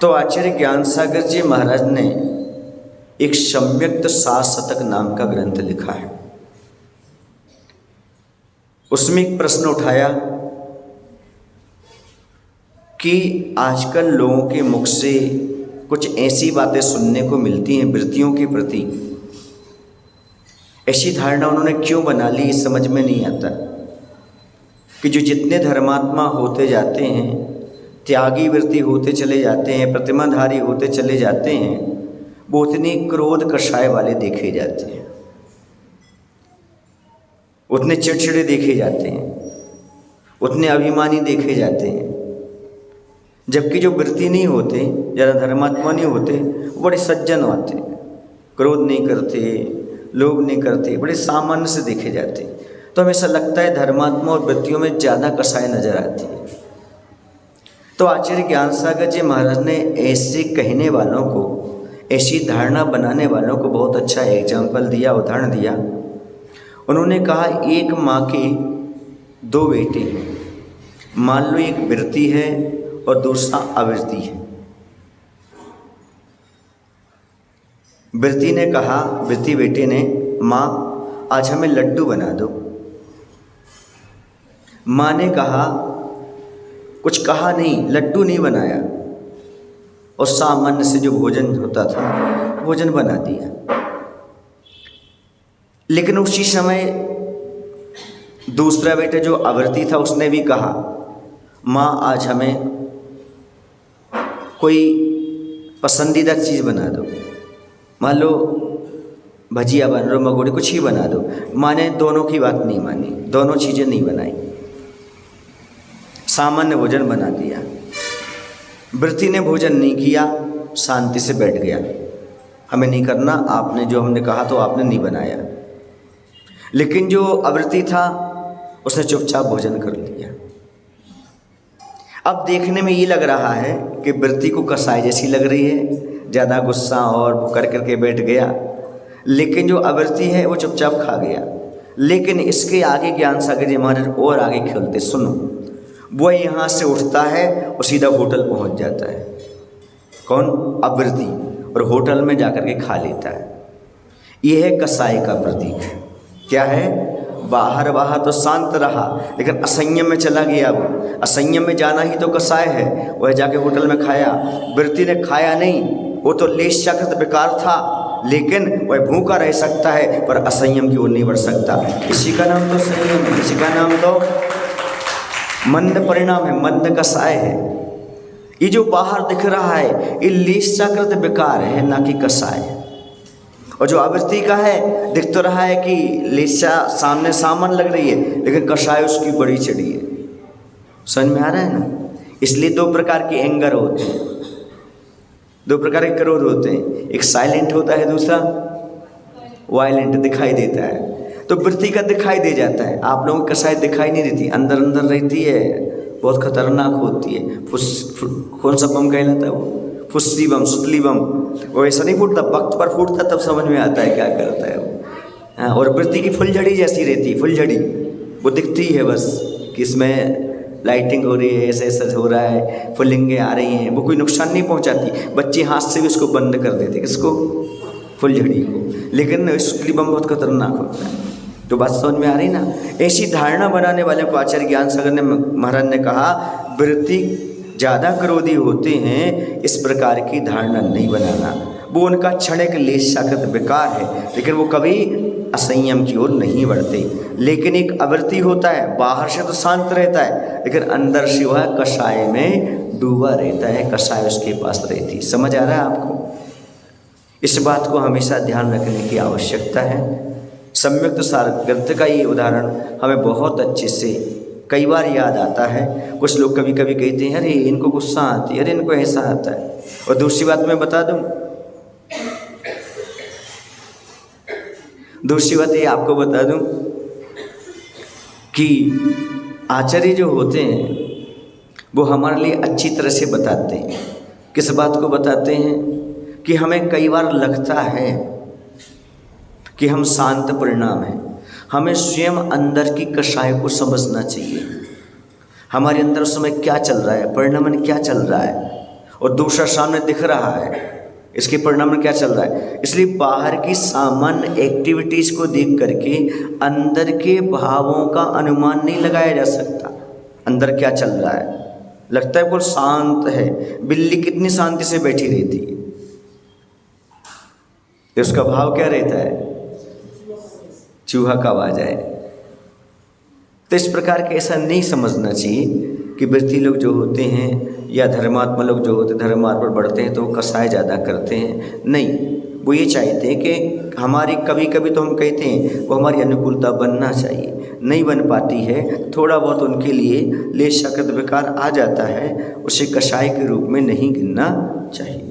तो आचार्य ज्ञान सागर जी महाराज ने एक सम्यक्त सात शतक नाम का ग्रंथ लिखा है। उसमें एक प्रश्न उठाया कि आजकल लोगों के मुख से कुछ ऐसी बातें सुनने को मिलती हैं वृत्तियों के प्रति, ऐसी धारणा उन्होंने क्यों बना ली समझ में नहीं आता कि जो जितने धर्मात्मा होते जाते हैं, त्यागी वृत्ति होते चले जाते हैं, प्रतिमाधारी होते चले जाते हैं, वो उतनी क्रोध कषाय वाले देखे जाते हैं, उतने चिड़चिड़े देखे जाते हैं, उतने अभिमानी देखे जाते हैं। जबकि जो वृत्ति नहीं होते, ज़्यादा धर्मात्मा नहीं होते, वो बड़े सज्जन होते, क्रोध नहीं करते, लोभ नहीं करते, बड़े सामान्य से देखे जाते। तो हमें ऐसा लगता है धर्मात्मा और वृत्तियों में ज़्यादा कषाय नजर आती है। तो आचार्य ज्ञान सागर जी महाराज ने ऐसे कहने वालों को, ऐसी धारणा बनाने वालों को बहुत अच्छा एग्जाम्पल दिया, उदाहरण दिया। उन्होंने कहा एक माँ के दो बेटे हैं, मान लो एक वृत्ति है और दूसरा आवृत्ति है। वृत्ति ने कहा, वृत्ति बेटे ने, माँ आज हमें लड्डू बना दो। माँ ने कहा, कुछ कहा नहीं, लड्डू नहीं बनाया और सामान्य से जो भोजन होता था भोजन बना दिया। लेकिन उसी समय दूसरा बेटा जो आवृत्ति था उसने भी कहा, माँ आज हमें कोई पसंदीदा चीज़ बना दो, मान लो भजिया बना लो, मगोड़ी, कुछ ही बना दो। माँ ने दोनों की बात नहीं मानी, दोनों चीज़ें नहीं बनाई, सामान्य भोजन बना दिया। वृत्ति ने भोजन नहीं किया, शांति से बैठ गया, हमें नहीं करना, आपने जो हमने कहा तो आपने नहीं बनाया। लेकिन जो आवृत्ति था उसने चुपचाप भोजन कर लिया। अब देखने में ये लग रहा है कि वृत्ति को कसाई जैसी लग रही है, ज़्यादा गुस्सा और वो कर करके बैठ गया, लेकिन जो आवृत्ति है वो चुपचाप खा गया। लेकिन इसके आगे ज्ञान सागर जी महाराज और आगे खेलते, सुनो, वो यहाँ से उठता है और सीधा होटल पहुँच जाता है। कौन? आवृत्ति। और होटल में जाकर के खा लेता है। यह है कसाई का प्रतीक। क्या है? बाहर तो शांत रहा, लेकिन असंयम में चला गया। वो असंयम में जाना ही तो कसाय है। वह जाके होटल में खाया, वृत्ति ने खाया नहीं, वो तो लेशाकृत विकार था, लेकिन वह भूखा रह सकता है पर असंयम की ओर नहीं बढ़ सकता। इसी का नाम तो संयम है, इसी का नाम तो मंद परिणाम है, मंद कसाय है। ये जो बाहर दिख रहा है ये लेशाकृत विकार है, ना कि कसाय है। और जो आवृत्ति का है, दिख तो रहा है कि लेशा सामने सामान लग रही है, लेकिन कषाय उसकी बड़ी चढ़ी है। समझ में आ रहा है ना? इसलिए दो प्रकार के एंगर होते हैं, दो प्रकार के क्रोध होते हैं, एक साइलेंट होता है, दूसरा वायलेंट दिखाई देता है। तो वृत्ति का दिखाई दे जाता है, आप लोगों की कषाय दिखाई नहीं देती, अंदर अंदर रहती है, बहुत खतरनाक होती है। कौन सा बम कहलाता है वो? फुस्सी बम, सुतली बम। वो ऐसा नहीं फूटता, वक्त पर फूटता तब समझ में आता है क्या करता है वो। हाँ, और वृत्ति की फुलझड़ी जैसी रहती है, फुलझड़ी वो दिखती है बस कि इसमें लाइटिंग हो रही है, ऐसे ऐसा हो रहा है, फुलिंगे आ रही हैं, वो कोई नुकसान नहीं पहुंचाती। बच्चे हाथ से भी उसको बंद कर देते, किसको? फुलझड़ी को। लेकिन सुतली बम बहुत खतरनाक होता है। तो बात समझ में आ रही ना? ऐसी धारणा बनाने वाले को आचार्य ज्ञान सागर ने महाराज ने कहा, वृत्ति ज़्यादा क्रोधी होते हैं, इस प्रकार की धारणा नहीं बनाना। वो उनका क्षणिक लेशाकृत विकार है, लेकिन वो कभी असंयम की ओर नहीं बढ़ते। लेकिन एक आवृत्ति होता है, बाहर से तो शांत रहता है, लेकिन अंदर से वह कषाय में डूबा रहता है, कषाय उसके पास रहती। समझ आ रहा है आपको? इस बात को हमेशा ध्यान रखने की आवश्यकता है। सम्यक्त सार ग्रंथ का ये उदाहरण हमें बहुत अच्छे से कई बार याद आता है। कुछ लोग कभी कभी कहते हैं, अरे इनको गुस्सा आती है, अरे इनको ऐसा आता है। और दूसरी बात मैं बता दूं, दूसरी बात ये आपको बता दूं कि आचार्य जो होते हैं वो हमारे लिए अच्छी तरह से बताते हैं। किस बात को बताते हैं? कि हमें कई बार लगता है कि हम शांत परिणाम हैं, हमें स्वयं अंदर की कषाय को समझना चाहिए। हमारे अंदर उस समय क्या चल रहा है, परिणमन क्या चल रहा है, और दूसरा सामने दिख रहा है, इसके परिणाम में क्या चल रहा है। इसलिए बाहर की सामान्य एक्टिविटीज़ को देख करके अंदर के भावों का अनुमान नहीं लगाया जा सकता। अंदर क्या चल रहा है, लगता है बिल्कुल शांत है, बिल्ली कितनी शांति से बैठी रहती है, तो उसका भाव क्या रहता है, चूहा कब आ जाए। तो इस प्रकार के ऐसा नहीं समझना चाहिए कि व्रती लोग जो होते हैं या धर्मात्मा लोग जो होते हैं, धर्म मार्ग पर बढ़ते हैं तो वो कसाय ज़्यादा करते हैं। नहीं, वो ये चाहते हैं कि हमारी कभी कभी तो हम कहते हैं वो हमारी अनुकूलता बनना चाहिए, नहीं बन पाती है, थोड़ा बहुत उनके लिए ले शकत विकार आ जाता है, उसे कसाय के रूप में नहीं गिनना चाहिए।